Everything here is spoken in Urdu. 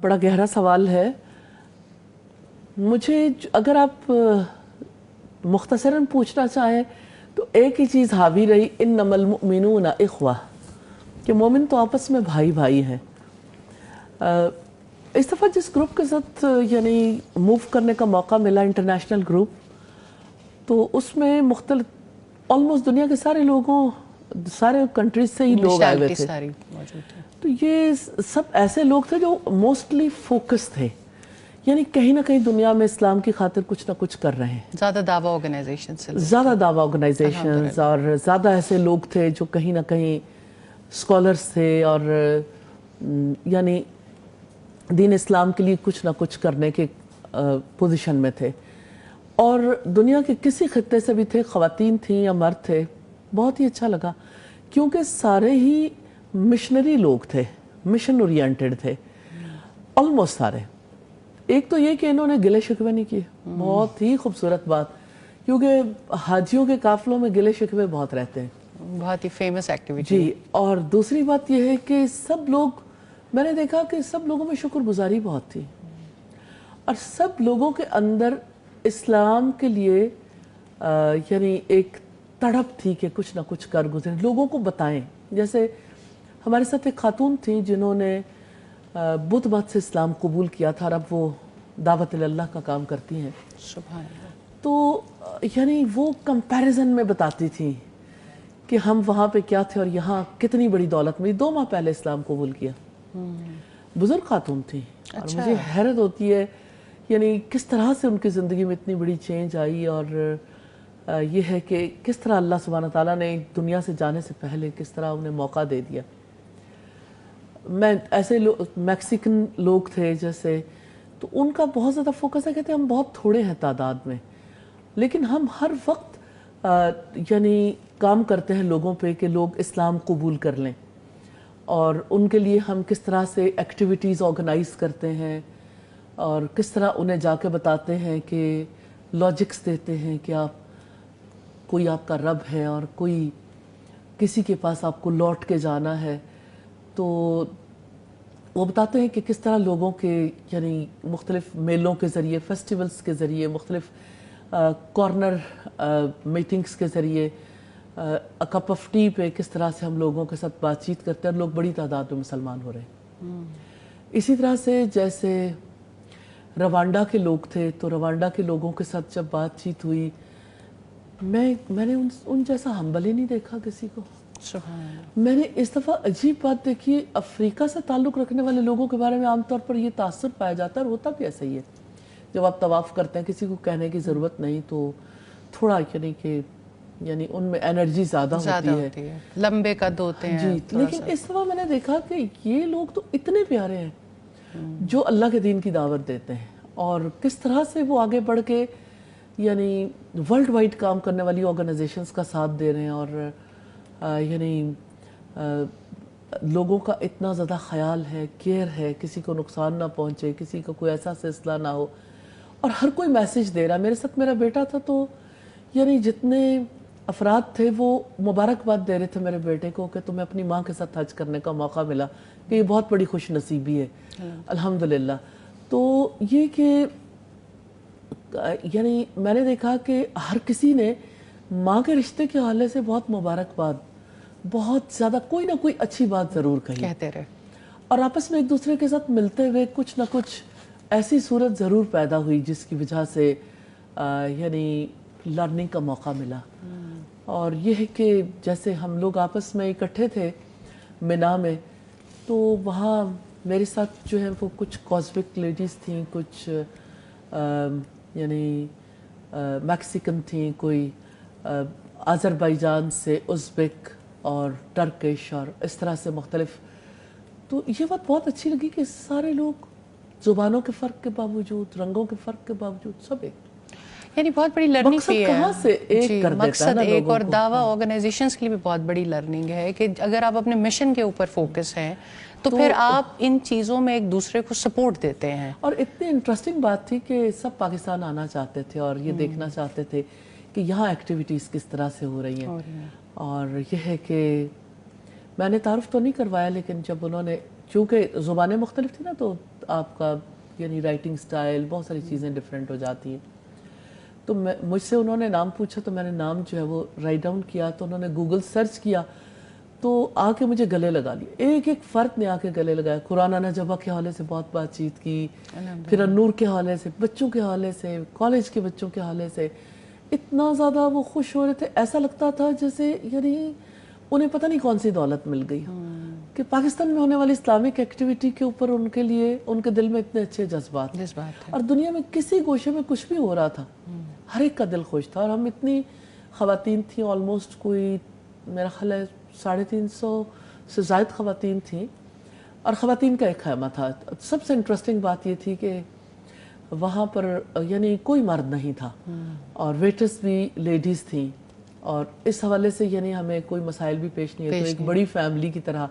بڑا گہرا سوال ہے. مجھے اگر آپ مختصراً پوچھنا چاہیں تو ایک ہی چیز حاوی رہی، انما المؤمنون اخوہ، کہ مومن تو آپس میں بھائی بھائی ہیں. اس دفعہ جس گروپ کے ساتھ یعنی موو کرنے کا موقع ملا، انٹرنیشنل گروپ، تو اس میں مختلف آلموسٹ دنیا کے سارے کنٹریز سے ہی لوگ آئے ہوئے تھے. تو یہ سب ایسے لوگ تھے جو موسٹلی فوکس تھے، یعنی کہیں نہ کہیں دنیا میں اسلام کی خاطر کچھ نہ کچھ کر رہے ہیں. زیادہ دعویٰ آرگنائزیشن سے زیادہ دعویٰ آرگنائزیشنز، اور زیادہ ایسے لوگ تھے جو کہیں نہ کہیں اسکالرس تھے اور یعنی دین اسلام کے لیے کچھ نہ کچھ کرنے کے پوزیشن میں تھے. اور دنیا کے کسی خطے سے بھی تھے، خواتین تھیں یا مرد تھے. بہت ہی اچھا لگا کیونکہ سارے ہی مشنری لوگ تھے، مشن اورینٹڈ تھے آلموسٹ سارے. ایک تو یہ کہ انہوں نے گلے شکوے نہیں کیے، بہت ہی خوبصورت بات، کیونکہ حاجیوں کے قافلوں میں گلے شکوے بہت رہتے ہیں، بہت ہی فیمس ایکٹیویٹی. جی. اور دوسری بات یہ ہے کہ سب لوگ، میں نے دیکھا کہ سب لوگوں میں شکر گزاری بہت تھی، اور سب لوگوں کے اندر اسلام کے لیے یعنی ایک تڑپ تھی کہ کچھ نہ کچھ کر گزریں، لوگوں کو بتائیں. جیسے ہمارے ساتھ ایک خاتون تھیں جنہوں نے بدھ مت سے اسلام قبول کیا تھا، اور اب وہ دعوت اللہ کا کام کرتی ہیں. سبحان اللہ. تو یعنی وہ کمپیریزن میں بتاتی تھیں کہ ہم وہاں پہ کیا تھے اور یہاں کتنی بڑی دولت ملی. 2 ماہ پہلے اسلام قبول کیا، بزرگ خاتون تھیں. اور مجھے حیرت ہوتی ہے یعنی کس طرح سے ان کی زندگی میں اتنی بڑی چینج آئی، اور یہ ہے کہ کس طرح اللہ سبحانہ تعالیٰ نے دنیا سے جانے سے پہلے کس طرح انہیں موقع دے دیا. میں ایسے میکسیکن لوگ تھے جیسے، تو ان کا بہت زیادہ فوکس ہے، کہتے ہیں ہم بہت تھوڑے ہیں تعداد میں، لیکن ہم ہر وقت یعنی کام کرتے ہیں لوگوں پہ کہ لوگ اسلام قبول کر لیں، اور ان کے لیے ہم کس طرح سے ایکٹیویٹیز آرگنائز کرتے ہیں، اور کس طرح انہیں جا کے بتاتے ہیں کہ لاجکس دیتے ہیں کہ کوئی آپ کا رب ہے اور کوئی کسی کے پاس آپ کو لوٹ کے جانا ہے. تو وہ بتاتے ہیں کہ کس طرح لوگوں کے یعنی مختلف میلوں کے ذریعے، فیسٹیولز کے ذریعے، مختلف کارنر میٹنگز کے ذریعے، کپ آف ٹی پہ کس طرح سے ہم لوگوں کے ساتھ بات چیت کرتے ہیں، اور لوگ بڑی تعداد میں مسلمان ہو رہے ہیں. اسی طرح سے جیسے روانڈا کے لوگ تھے، تو روانڈا کے لوگوں کے ساتھ جب بات چیت ہوئی، میں نے ان جیسا ہمبل ہی نہیں دیکھا کسی کو. میں نے اس دفعہ عجیب بات دیکھی، افریقہ سے تعلق رکھنے والے لوگوں کے بارے میں عام طور پر یہ تاثر پایا جاتا ہے، اور ہوتا بھی ایسا ہی ہے. جب آپ طواف کرتے ہیں کسی کو کہنے کی ضرورت نہیں، تو تھوڑا یعنی ان میں انرجی زیادہ ہوتی ہے، لمبے قد ہوتے ہیں. جی. لیکن اس دفعہ میں نے دیکھا کہ یہ لوگ تو اتنے پیارے ہیں جو اللہ کے دین کی دعوت دیتے ہیں، اور کس طرح سے وہ آگے بڑھ کے یعنی ورلڈ وائڈ کام کرنے والی آرگنائزیشنز کا ساتھ دے رہے ہیں، اور یعنی لوگوں کا اتنا زیادہ خیال ہے، کیئر ہے، کسی کو نقصان نہ پہنچے، کسی کا کوئی ایسا سلسلہ نہ ہو، اور ہر کوئی میسیج دے رہا. میرے ساتھ میرا بیٹا تھا، تو یعنی جتنے افراد تھے وہ مبارکباد دے رہے تھے میرے بیٹے کو کہ تمہیں اپنی ماں کے ساتھ حج کرنے کا موقع ملا، کہ یہ بہت بڑی خوش نصیبی ہے الحمدللہ. تو یہ کہ یعنی میں نے دیکھا کہ ہر کسی نے ماں کے رشتے کے حوالے سے بہت مبارکباد، بہت زیادہ کوئی نہ کوئی اچھی بات ضرور کہی، کہتے رہے، اور آپس میں ایک دوسرے کے ساتھ ملتے ہوئے کچھ نہ کچھ ایسی صورت ضرور پیدا ہوئی جس کی وجہ سے یعنی لرننگ کا موقع ملا. اور یہ ہے کہ جیسے ہم لوگ آپس میں اکٹھے تھے مینا میں، تو وہاں میرے ساتھ جو ہے وہ کچھ کازبک لیڈیز تھیں، کچھ یعنی میکسیکن تھیں، کوئی آذربائیجان سے، ازبک اور ٹرکش، اور اس طرح سے مختلف. تو یہ بات بہت اچھی لگی کہ سارے لوگ زبانوں کے فرق کے باوجود، رنگوں کے فرق کے باوجود سب ایک، یعنی بہت بڑی لرننگ بھی ہے. کہاں سے ایک کر دیتا ہے مقصد نا ایک، لوگوں اور کو. دعویٰ آرگنائزیشنز کے لیے بھی بہت بڑی لرننگ ہے کہ اگر آپ اپنے مشن کے اوپر فوکس ہیں تو پھر آپ ان چیزوں میں ایک دوسرے کو سپورٹ دیتے ہیں. اور اتنی انٹرسٹنگ بات تھی کہ سب پاکستان آنا چاہتے تھے اور یہ دیکھنا چاہتے تھے کہ یہاں ایکٹیویٹیز کس طرح سے ہو رہی ہیں. اور یہ ہے کہ میں نے تعارف تو نہیں کروایا، لیکن جب انہوں نے، چونکہ زبانیں مختلف تھی نا، تو آپ کا یعنی رائٹنگ سٹائل بہت ساری چیزیں ڈفرینٹ ہو جاتی ہیں. تو مجھ سے انہوں نے نام پوچھا تو میں نے نام جو ہے وہ رائٹ ڈاؤن کیا, تو انہوں نے گوگل سرچ کیا تو آ کے مجھے گلے لگا لیا. ایک ایک فرد نے آ کے گلے لگایا. قرآن نجبہ کے حوالے سے بہت بات چیت کی, پھر النور کے حوالے سے, بچوں کے حوالے سے, کالج کے بچوں کے حوالے سے. اتنا زیادہ وہ خوش ہو رہے تھے, ایسا لگتا تھا جیسے یعنی انہیں پتہ نہیں کون سی دولت مل گئی کہ پاکستان میں ہونے والی اسلامک ایکٹیویٹی کے اوپر ان کے لیے ان کے دل میں اتنے اچھے جذبات ہیں. اور دنیا میں کسی گوشے میں کچھ بھی ہو رہا تھا, ہر ایک کا دل خوش تھا. اور ہم اتنی خواتین تھیں, آلموسٹ کوئی میرا خیال ہے 350 سے زائد خواتین تھیں, اور خواتین کا ایک خیمہ تھا. سب سے انٹرسٹنگ بات یہ تھی کہ وہاں پر یعنی کوئی مرد نہیں تھا, اور ویٹرز بھی لیڈیز تھیں, اور اس حوالے سے یعنی ہمیں کوئی مسائل بھی پیش نہیں ہے. تو ایک بڑی فیملی کی طرح